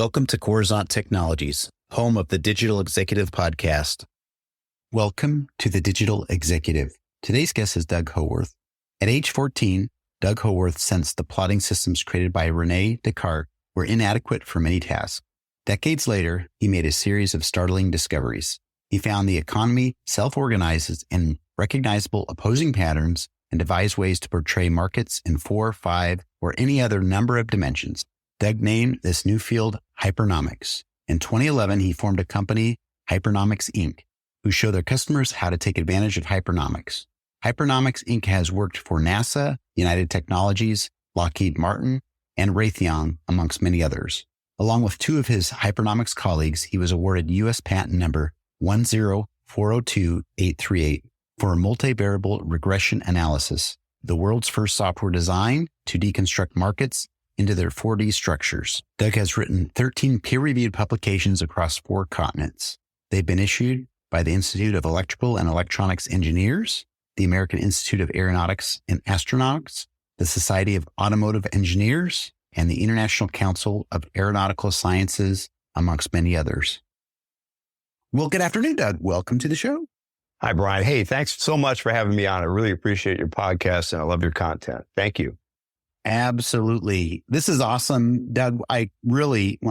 Welcome to Coruzant Technologies, home of the Digital Executive Podcast. Welcome to the Digital Executive. Today's guest is Doug Howarth. At age 14, Doug Howarth sensed the plotting systems created by René Descartes were inadequate for many tasks. Decades later, he made a series of startling discoveries. He found the economy self-organizes in recognizable opposing patterns and devised ways to portray markets in 4, 5, or any other number of dimensions. Doug named this new field Hypernomics. In 2011, he formed a company, Hypernomics, Inc., who show their customers how to take advantage of Hypernomics. Hypernomics, Inc. has worked for NASA, United Technologies, Lockheed Martin, and Raytheon, amongst many others. Along with two of his Hypernomics colleagues, he was awarded U.S. patent number 10402-838 for a multivariable regression analysis, the world's first software designed to deconstruct markets into their 4D structures. Doug has written 13 peer-reviewed publications across 4 continents. They've been issued by the Institute of Electrical and Electronics Engineers, the American Institute of Aeronautics and Astronautics, the Society of Automotive Engineers, and the International Council of Aeronautical Sciences, amongst many others. Well, good afternoon, Doug. Welcome to the show. Hi, Brian. Hey, thanks so much for having me on. I really appreciate your podcast and I love your content. Thank you. Absolutely. This is awesome, Doug. When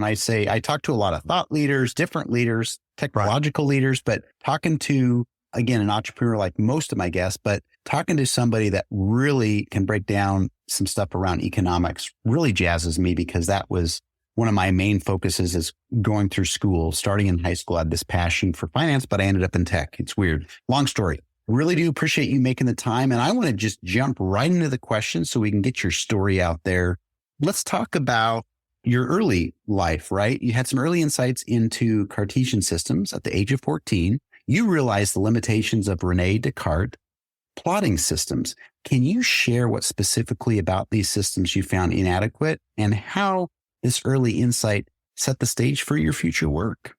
I say I talk to a lot of thought leaders, different leaders, technological leaders, but talking to, again, an entrepreneur like most of my guests, but talking to somebody that really can break down some stuff around economics really jazzes me, because that was one of my main focuses is going through school. Starting in high school, I had this passion for finance, but I ended up in tech. It's weird. Long story. Really do appreciate you making the time. And I want to just jump right into the questions so we can get your story out there. Let's talk about your early life, right? You had some early insights into Cartesian systems at the age of 14. You realized the limitations of René Descartes' plotting systems. Can you share what specifically about these systems you found inadequate and how this early insight set the stage for your future work?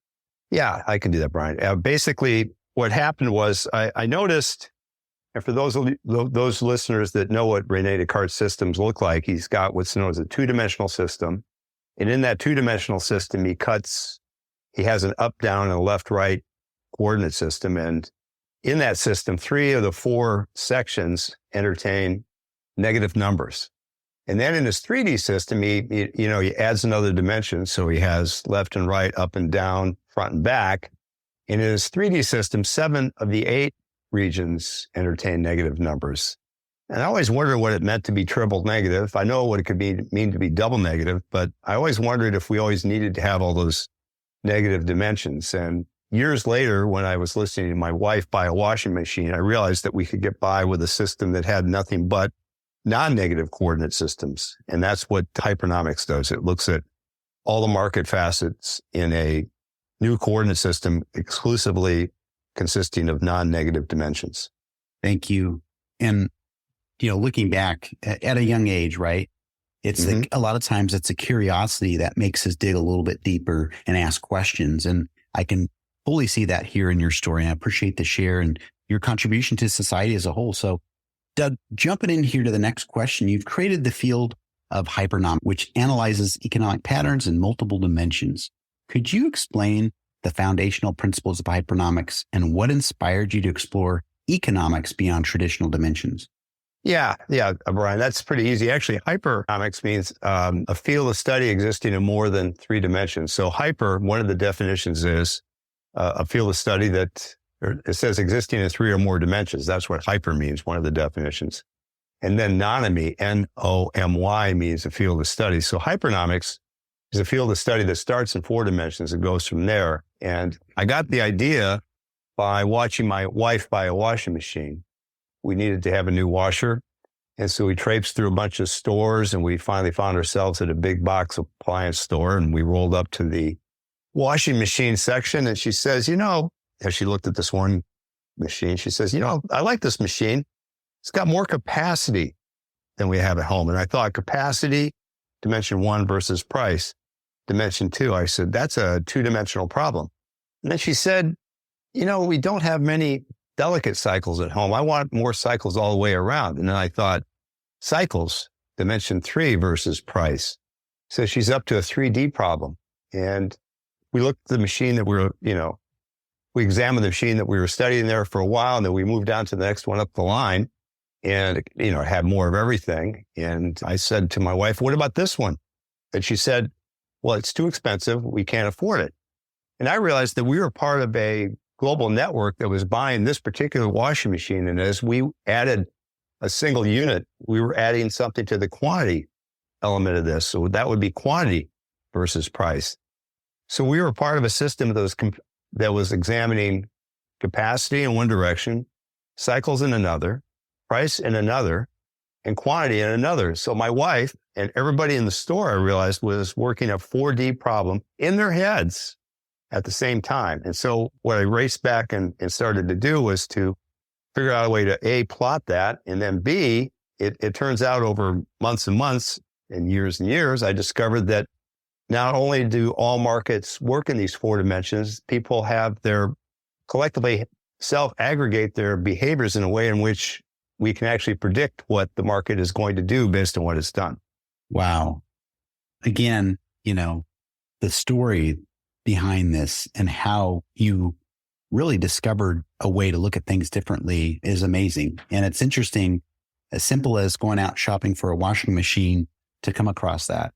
Yeah, I can do that, Brian. Basically, what happened was I noticed, and for those listeners that know what René Descartes' systems look like, he's got what's known as a two-dimensional system. And in that two-dimensional system, he has an up, down, and a left, right coordinate system. And in that system, 3 of the 4 sections entertain negative numbers. And then in his 3D system, he adds another dimension. So he has left and right, up and down, front and back. In his 3D system, 7 of the 8 regions entertain negative numbers. And I always wondered what it meant to be triple negative. I know what it could mean to be double negative, but I always wondered if we always needed to have all those negative dimensions. And years later, when I was listening to my wife buy a washing machine, I realized that we could get by with a system that had nothing but non-negative coordinate systems. And that's what Hypernomics does. It looks at all the market facets in a new coordinate system exclusively consisting of non-negative dimensions. Thank you. And, looking back at a young age, right? It's a lot of times it's a curiosity that makes us dig a little bit deeper and ask questions. And I can fully see that here in your story. And I appreciate the share and your contribution to society as a whole. So, Doug, jumping in here to the next question, you've created the field of Hypernomics, which analyzes economic patterns in multiple dimensions. Could you explain the foundational principles of Hypernomics and what inspired you to explore economics beyond traditional dimensions? Yeah, Brian, that's pretty easy. Actually, Hypernomics means a field of study existing in more than 3 dimensions. So hyper, one of the definitions is a field of study that it says existing in 3 or more dimensions. That's what hyper means, one of the definitions. And then nomy, N-O-M-Y, means a field of study. So Hypernomics is a field of study that starts in 4 dimensions and goes from there. And I got the idea by watching my wife buy a washing machine. We needed to have a new washer. And so we traipsed through a bunch of stores and we finally found ourselves at a big box appliance store. And we rolled up to the washing machine section. And she says, as she looked at this one machine, she says, I like this machine. It's got more capacity than we have at home. And I thought capacity, dimension 1 versus price. Dimension 2, I said, that's a 2-dimensional problem. And then she said, we don't have many delicate cycles at home. I want more cycles all the way around. And then I thought, cycles, dimension 3 versus price. So she's up to a 3D problem. And we looked at the machine that we examined the machine that we were studying there for a while, and then we moved on to the next one up the line, and it had more of everything. And I said to my wife, "What about this one?" And she said, "Well, it's too expensive. We can't afford it." And I realized that we were part of a global network that was buying this particular washing machine. And as we added a single unit, we were adding something to the quantity element of this. So that would be quantity versus price. So we were part of a system that was examining capacity in one direction, cycles in another, price in another, and quantity in another. So my wife and everybody in the store, I realized, was working a 4D problem in their heads at the same time. And so what I raced back and started to do was to figure out a way to A, plot that, and then B, it turns out over months and months and years, I discovered that not only do all markets work in these 4 dimensions, people have collectively self-aggregate their behaviors in a way in which we can actually predict what the market is going to do based on what it's done. Wow. Again, the story behind this and how you really discovered a way to look at things differently is amazing. And it's interesting, as simple as going out shopping for a washing machine to come across that,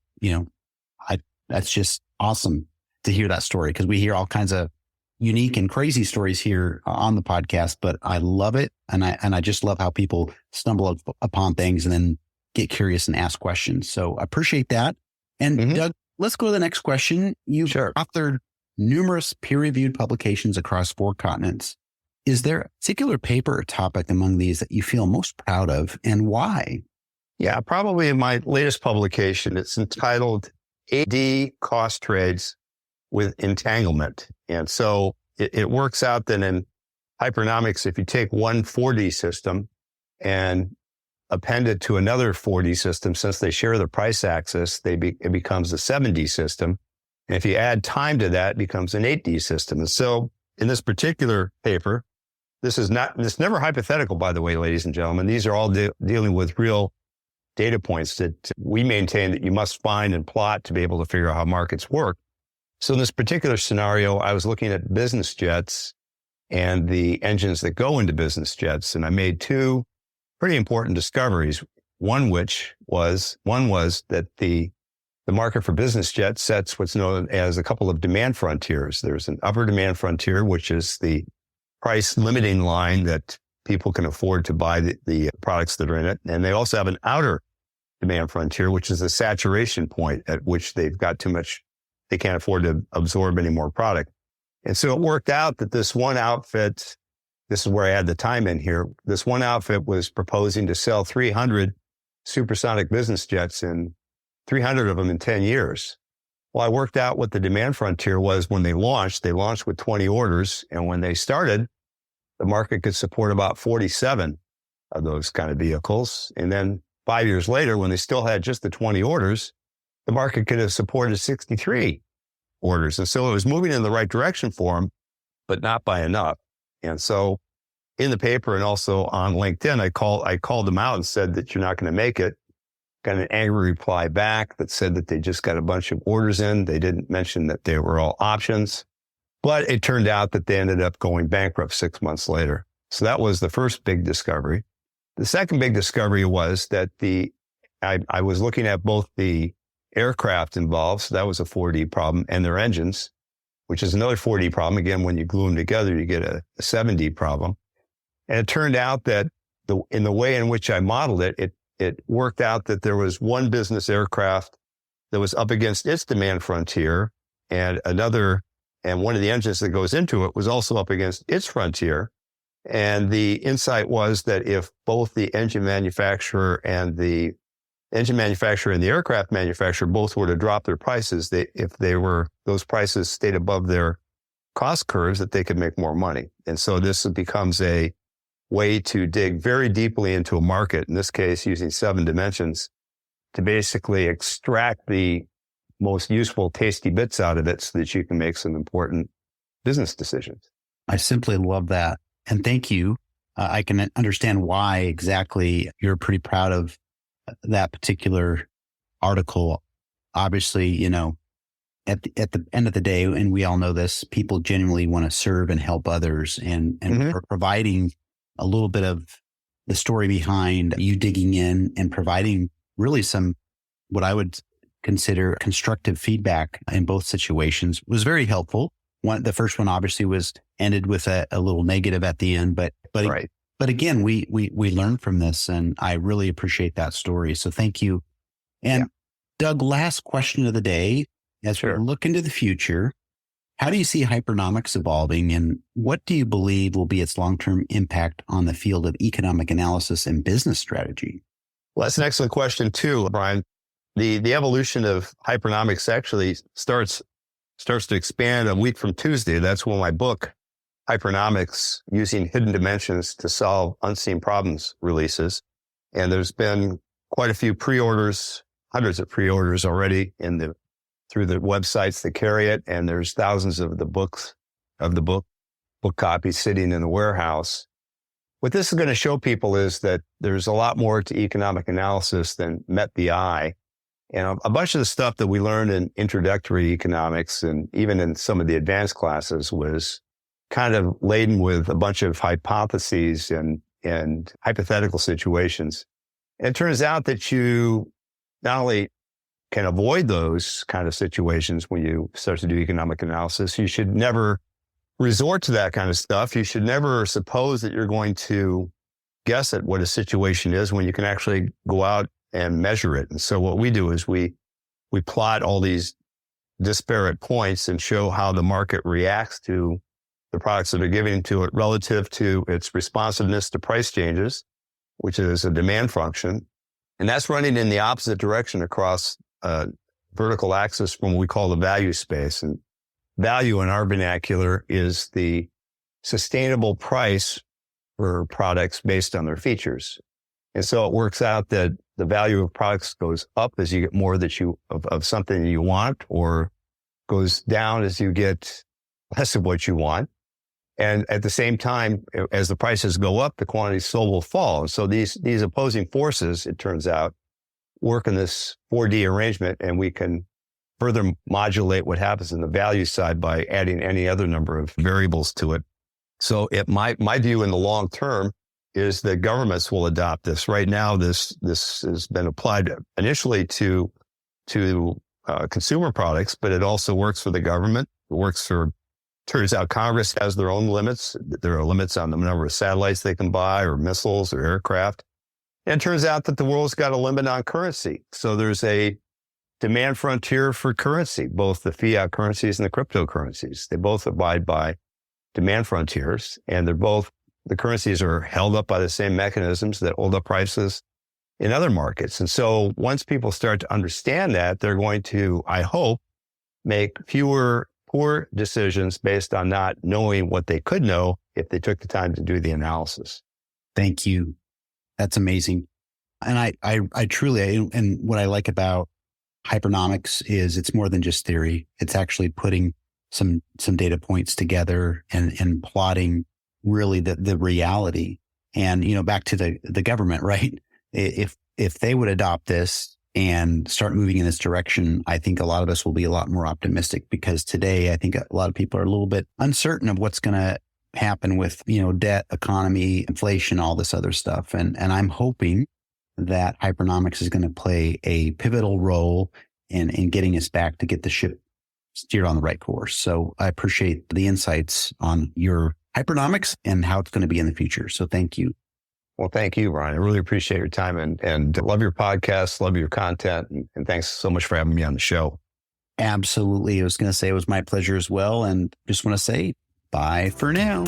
that's just awesome to hear that story, because we hear all kinds of unique and crazy stories here on the podcast, but I love it. And I just love how people stumble upon things and then get curious and ask questions. So I appreciate that. And Doug, let's go to the next question. You've authored numerous peer-reviewed publications across 4 continents. Is there a particular paper or topic among these that you feel most proud of, and why? Yeah, probably in my latest publication. It's entitled AD Cost Trades with Entanglement. And so it works out that in Hypernomics, if you take one 4D system and append it to another 4D system, since they share the price axis, it becomes a 7D system. And if you add time to that, it becomes an 8D system. And so in this particular paper, this is never hypothetical, by the way, ladies and gentlemen. These are all dealing with real data points that we maintain that you must find and plot to be able to figure out how markets work. So in this particular scenario, I was looking at business jets and the engines that go into business jets. And I made 2 pretty important discoveries. One was that the market for business jets sets what's known as a couple of demand frontiers. There's an upper demand frontier, which is the price limiting line that people can afford to buy the products that are in it. And they also have an outer demand frontier, which is a saturation point at which they've got too much, they can't afford to absorb any more product. And so it worked out that this one outfit, this is where I had the time in here, this one outfit was proposing to sell 300 supersonic business jets, and 300 of them in 10 years. Well, I worked out what the demand frontier was when they launched. They launched with 20 orders. And when they started, the market could support about 47 of those kind of vehicles. And then 5 years later, when they still had just the 20 orders, the market could have supported 63 orders. And so it was moving in the right direction for them, but not by enough. And so in the paper and also on LinkedIn, I called them out and said that you're not going to make it. Got an angry reply back that said that they just got a bunch of orders in. They didn't mention that they were all options, but it turned out that they ended up going bankrupt 6 months later. So that was the first big discovery. The second big discovery was that I was looking at both the aircraft involved, so that was a 4D problem, and their engines, which is another 4D problem. Again, when you glue them together, you get a 7D problem. And it turned out that in the way in which I modeled it worked out that there was one business aircraft that was up against its demand frontier, and one of the engines that goes into it was also up against its frontier. And the insight was that if both the engine manufacturer and the aircraft manufacturer both were to drop their prices, if those prices stayed above their cost curves, that they could make more money. And so this becomes a way to dig very deeply into a market, in this case, using 7 dimensions, to basically extract the most useful, tasty bits out of it so that you can make some important business decisions. I simply love that. And thank you. I can understand why exactly you're pretty proud of that particular article. Obviously, at the end of the day, and we all know this, people genuinely want to serve and help others, and providing a little bit of the story behind you digging in and providing really some, what I would consider constructive feedback in both situations was very helpful. The first one obviously ended with a little negative at the end, but Right. But again, we learned from this, and I really appreciate that story. So thank you. And Doug, last question of the day, as we look into the future, how do you see Hypernomics evolving, and what do you believe will be its long-term impact on the field of economic analysis and business strategy? Well, that's an excellent question too, Brian. The evolution of Hypernomics actually starts to expand a week from Tuesday. That's when my book, Hypernomics, Using Hidden Dimensions to Solve Unseen Problems, releases. And there's been quite a few pre-orders, hundreds of pre-orders already through the websites that carry it. And there's thousands of the book copies sitting in the warehouse. What this is going to show people is that there's a lot more to economic analysis than met the eye. And a bunch of the stuff that we learned in introductory economics and even in some of the advanced classes was kind of laden with a bunch of hypotheses and hypothetical situations. And it turns out that you not only can avoid those kind of situations when you start to do economic analysis, you should never resort to that kind of stuff. You should never suppose that you're going to guess at what a situation is when you can actually go out and measure it. And so what we do is we plot all these disparate points and show how the market reacts to the products that are given to it relative to its responsiveness to price changes, which is a demand function. And that's running in the opposite direction across a vertical axis from what we call the value space. And value in our vernacular is the sustainable price for products based on their features. And so it works out that the value of products goes up as you get more of something you want, or goes down as you get less of what you want. And at the same time, as the prices go up, the quantity sold will fall. And so these opposing forces, it turns out, work in this 4D arrangement, and we can further modulate what happens in the value side by adding any other number of variables to it. So my view in the long term is that governments will adopt this. Right now, this has been applied initially to consumer products, but it also works for the government. It works for, turns out Congress has their own limits. There are limits on the number of satellites they can buy, or missiles, or aircraft. And it turns out that the world's got a limit on currency. So there's a demand frontier for currency, both the fiat currencies and the cryptocurrencies. They both abide by demand frontiers, and the currencies are held up by the same mechanisms that hold up prices in other markets. And so once people start to understand that, they're going to, I hope, make fewer poor decisions based on not knowing what they could know if they took the time to do the analysis. Thank you. That's amazing. And I truly, and what I like about Hypernomics is it's more than just theory. It's actually putting some data points together and plotting really the reality. And, back to the government, right? If they would adopt this and start moving in this direction, I think a lot of us will be a lot more optimistic, because today I think a lot of people are a little bit uncertain of what's going to happen with, debt, economy, inflation, all this other stuff. And I'm hoping that Hypernomics is going to play a pivotal role in getting us back to get the ship steered on the right course. So I appreciate the insights on your Hypernomics and how it's going to be in the future. So thank you. Well, thank you, Brian. I really appreciate your time and love your podcast, love your content. And thanks so much for having me on the show. Absolutely. I was going to say it was my pleasure as well. And just want to say bye for now.